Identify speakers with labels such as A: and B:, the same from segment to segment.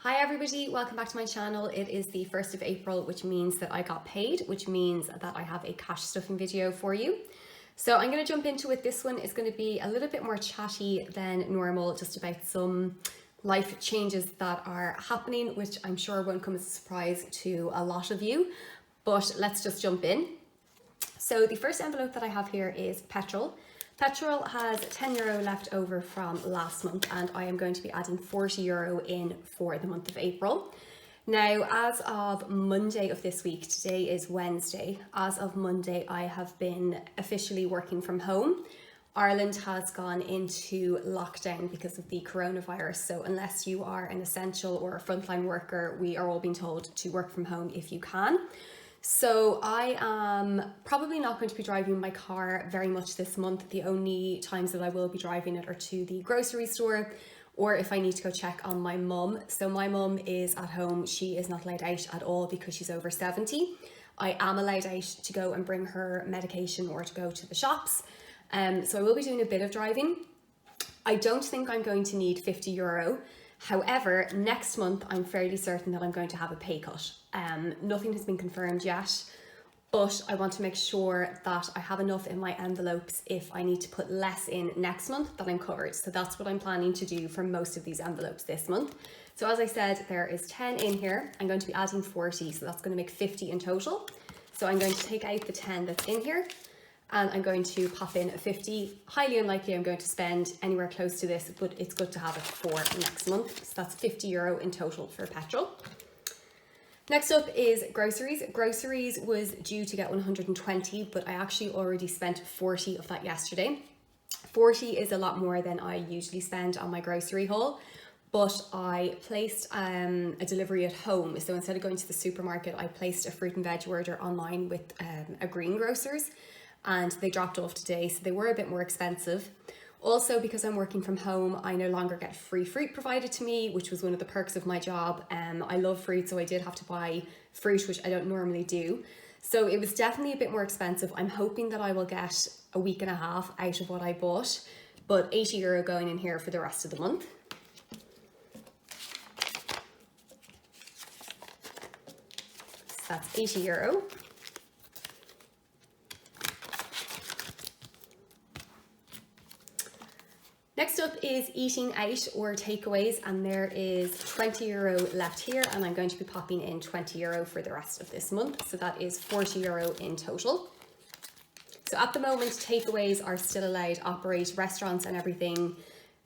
A: Hi everybody, welcome back to my channel. It is the 1st of April, which means that I got paid, which means that I have a cash stuffing video for you. So I'm going to jump into it. This one is going to be a little bit more chatty than normal, just about some life changes that are happening, which I'm sure won't come as a surprise to a lot of you, but let's just jump in. So the first envelope that I have here is petrol. Petrol has €10 left over from last month, and I am going to be adding €40 in for the month of April. Now, as of Monday of this week, today is Wednesday, as of Monday, I have been officially working from home. Ireland has gone into lockdown because of the coronavirus. So unless you are an essential or a frontline worker, we are all being told to work from home if you can. So I am probably not going to be driving my car very much this month. The only times that I will be driving it are to the grocery store, or if I need to go check on my mum. So my mum is at home. She is not allowed out at all because she's over 70. I am allowed out to go and bring her medication or to go to the shops. So I will be doing a bit of driving. I don't think I'm going to need €50. However, next month, I'm fairly certain that I'm going to have a pay cut. Nothing has been confirmed yet, but I want to make sure that I have enough in my envelopes if I need to put less in next month, that I'm covered. So that's what I'm planning to do for most of these envelopes this month. So as I said, there is 10 in here. I'm going to be adding 40, so that's going to make 50 in total. So I'm going to take out the 10 that's in here, and I'm going to pop in a 50. Highly unlikely I'm going to spend anywhere close to this, but it's good to have it for next month. So that's €50 in total for petrol. Next up is groceries. Groceries was due to get 120, but I actually already spent 40 of that yesterday. 40 is a lot more than I usually spend on my grocery haul, but I placed a delivery at home. So instead of going to the supermarket, I placed a fruit and veg order online with a greengrocers, and they dropped off today, so they were a bit more expensive. Also, because I'm working from home, I no longer get free fruit provided to me, which was one of the perks of my job. I love fruit, so I did have to buy fruit, which I don't normally do. So it was definitely a bit more expensive. I'm hoping that I will get a week and a half out of what I bought, but €80 going in here for the rest of the month. So that's €80. Next up is eating out or takeaways, and there is €20 left here, and I'm going to be popping in €20 for the rest of this month. So that is €40 in total. So at the moment, takeaways are still allowed to operate. Restaurants and everything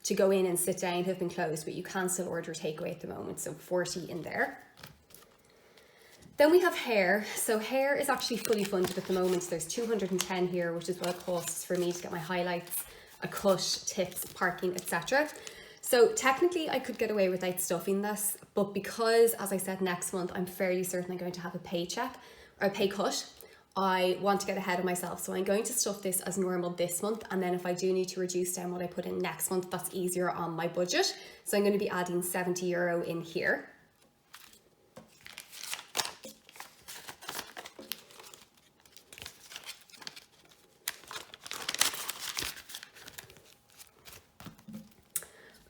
A: to go in and sit down have been closed, but you can still order takeaway at the moment. So 40 in there. Then we have hair. So hair is actually fully funded at the moment. There's 210 here, which is what it costs for me to get my highlights, a cut, tips, parking, etc. So technically I could get away without stuffing this, but because, as I said, next month I'm fairly certain I'm going to have a paycheck or a pay cut, I want to get ahead of myself. So I'm going to stuff this as normal this month, and then if I do need to reduce down what I put in next month, that's easier on my budget. So I'm going to be adding €70 in here.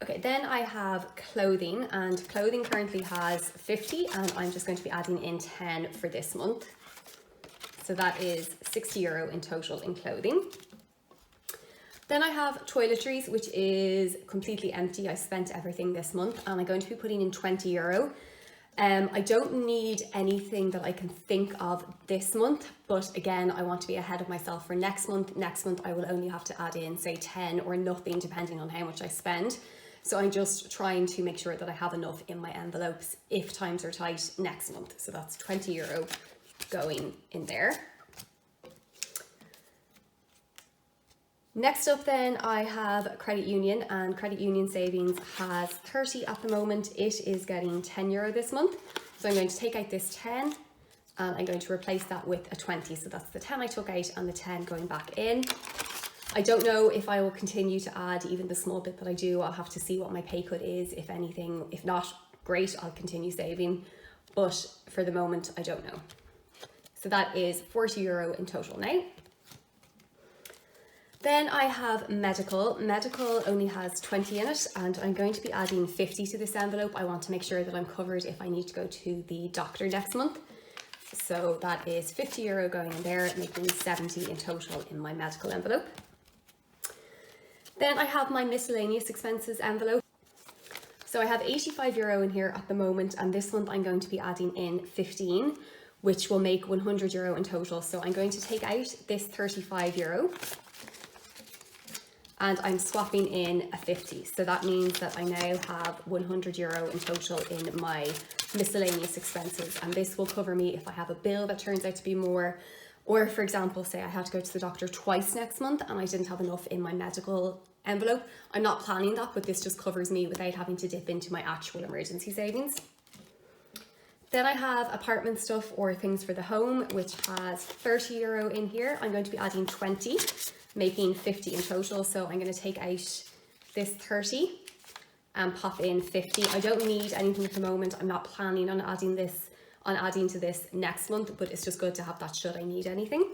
A: Okay, then I have clothing, and clothing currently has 50, and I'm just going to be adding in 10 for this month. So that is €60 in total in clothing. Then I have toiletries, which is completely empty. I spent everything this month, and I'm going to be putting in €20. I don't need anything that I can think of this month, but again, I want to be ahead of myself for next month. Next month, I will only have to add in, say, 10 or nothing, depending on how much I spend. So I'm just trying to make sure that I have enough in my envelopes if times are tight next month. So that's €20 going in there. Next up then, I have credit union, and credit union savings has 30 at the moment. It is getting €10 this month. So I'm going to take out this 10 and I'm going to replace that with a 20. So that's the 10 I took out and the 10 going back in. I don't know if I will continue to add even the small bit that I do. I'll have to see what my pay cut is, if anything. If not, great, I'll continue saving. But for the moment, I don't know. So that is €40 in total now. Then I have medical. Medical only has 20 in it, and I'm going to be adding 50 to this envelope. I want to make sure that I'm covered if I need to go to the doctor next month. So that is €50 going in there, making 70 in total in my medical envelope. Then I have my miscellaneous expenses envelope. So I have €85 in here at the moment, and this month I'm going to be adding in 15, which will make €100 in total. So I'm going to take out this €35 and I'm swapping in a 50. So that means that I now have €100 in total in my miscellaneous expenses, and this will cover me if I have a bill that turns out to be more, or for example, say I had to go to the doctor twice next month and I didn't have enough in my medical envelope. I'm not planning that, but this just covers me without having to dip into my actual emergency savings. Then I have apartment stuff or things for the home, which has €30 in here. I'm going to be adding 20, making 50 in total. So I'm going to take out this 30 and pop in 50. I don't need anything at the moment. I'm not planning on adding to this next month, but it's just good to have that should I need anything.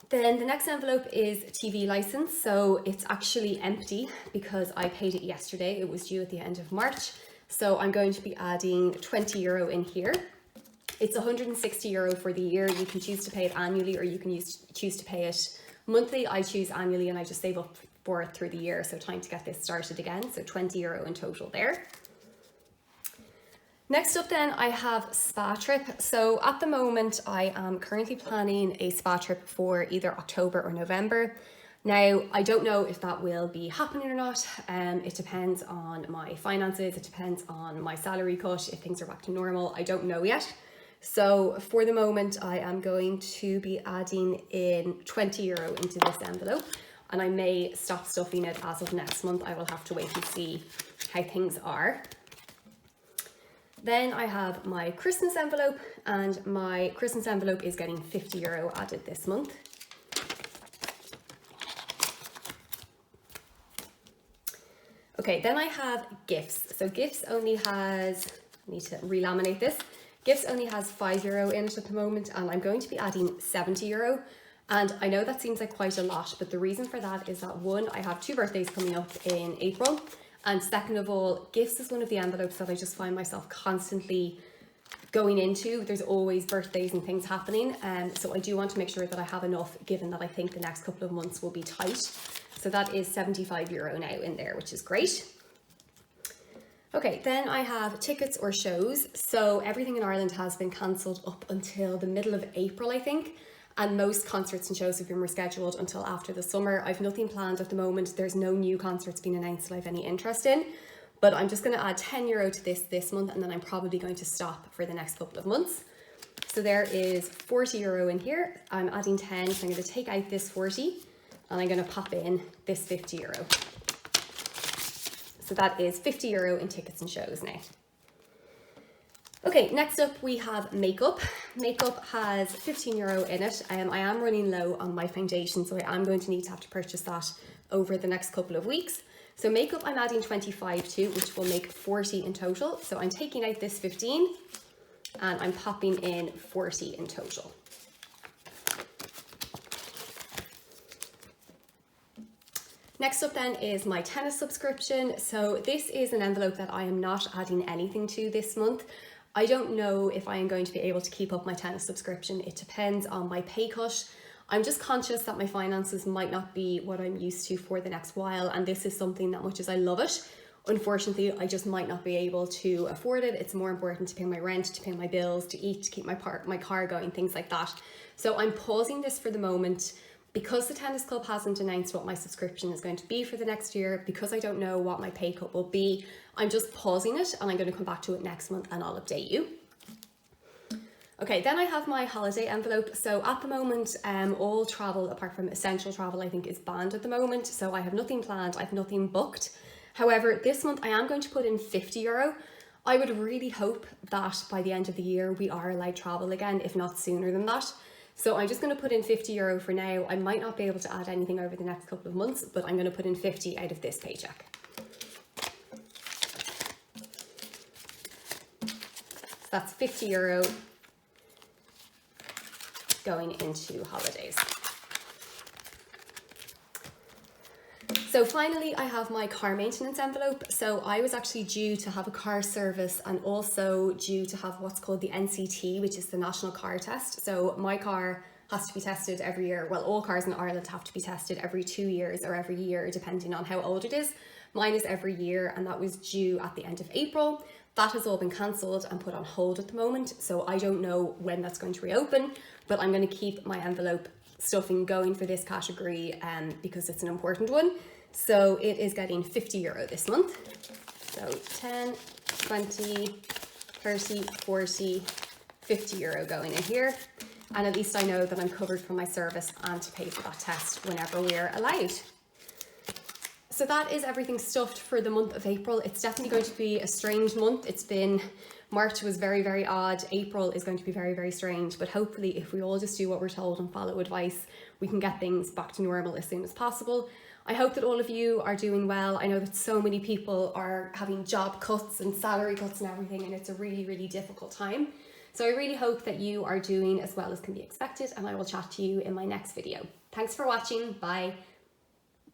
A: Then the next envelope is TV license. So it's actually empty because I paid it yesterday. It was due at the end of March. So I'm going to be adding €20 in here. It's €160 for the year. You can choose to pay it annually, or you can choose to pay it monthly. I choose annually and I just save up for it through the year. So time to get this started again. So €20 in total there. Next up then I have spa trip. So at the moment I am currently planning a spa trip for either October or November. Now, I don't know if that will be happening or not. It depends on my finances. It depends on my salary cut. If things are back to normal, I don't know yet. So for the moment, I am going to be adding in €20 into this envelope, and I may stop stuffing it as of next month. I will have to wait and see how things are. Then I have my Christmas envelope, and my Christmas envelope is getting €50 added this month. Okay, then I have gifts. So gifts only has, I need to relaminate this. Gifts only has €5 in it at the moment, and I'm going to be adding €70. And I know that seems like quite a lot, but the reason for that is that one, I have 2 birthdays coming up in April. And second of all, gifts is one of the envelopes that I just find myself constantly going into. There's always birthdays and things happening. So I do want to make sure that I have enough, given that I think the next couple of months will be tight. So that is €75 now in there, which is great. Okay, then I have tickets or shows. So everything in Ireland has been cancelled up until the middle of April, I think. And most concerts and shows have been rescheduled until after the summer. I've nothing planned at the moment. There's no new concerts being announced that I have any interest in. But I'm just going to add €10 to this month, and then I'm probably going to stop for the next couple of months. So there is €40 in here. I'm adding 10, so I'm going to take out this 40. And I'm going to pop in this €50. So that is €50 in tickets and shows now. Okay, next up we have makeup. Makeup has €15 in it. I am running low on my foundation, so I am going to have to purchase that over the next couple of weeks. So makeup I'm adding 25 to, which will make 40 in total. So I'm taking out this 15 and I'm popping in 40 in total. Next up then is my tennis subscription. So this is an envelope that I am not adding anything to this month. I don't know if I am going to be able to keep up my tennis subscription. It depends on my pay cut. I'm just conscious that my finances might not be what I'm used to for the next while, and this is something that much as I love it, unfortunately I just might not be able to afford it. It's more important to pay my rent, to pay my bills, to eat, to keep my car going, things like that. So I'm pausing this for the moment. Because the tennis club hasn't announced what my subscription is going to be for the next year, because I don't know what my pay cut will be, I'm just pausing it, and I'm going to come back to it next month and I'll update you. Okay, then I have my holiday envelope. So at the moment, all travel apart from essential travel I think is banned at the moment. So I have nothing planned, I have nothing booked. However, this month I am going to put in €50. I would really hope that by the end of the year we are allowed travel again, if not sooner than that. So I'm just going to put in €50 for now. I might not be able to add anything over the next couple of months, but I'm going to put in 50 out of this paycheck. So that's €50 going into holidays. So finally, I have my car maintenance envelope. So I was actually due to have a car service and also due to have what's called the NCT, which is the National Car Test. So my car has to be tested every year. Well, all cars in Ireland have to be tested every 2 years or every year, depending on how old it is. Mine is every year, and that was due at the end of April. That has all been cancelled and put on hold at the moment. So I don't know when that's going to reopen, but I'm going to keep my envelope stuffing going for this category because it's an important one. So it is getting €50 this month. So 10, 20, 30, 40, €50 going in here. And at least I know that I'm covered for my service and to pay for that test whenever we're allowed. So that is everything stuffed for the month of April. It's definitely going to be a strange month. March was very, very odd. April is going to be very, very strange. But hopefully if we all just do what we're told and follow advice, we can get things back to normal as soon as possible. I hope that all of you are doing well. I know that so many people are having job cuts and salary cuts and everything, and it's a really, really difficult time. So I really hope that you are doing as well as can be expected, and I will chat to you in my next video. Thanks for watching. Bye.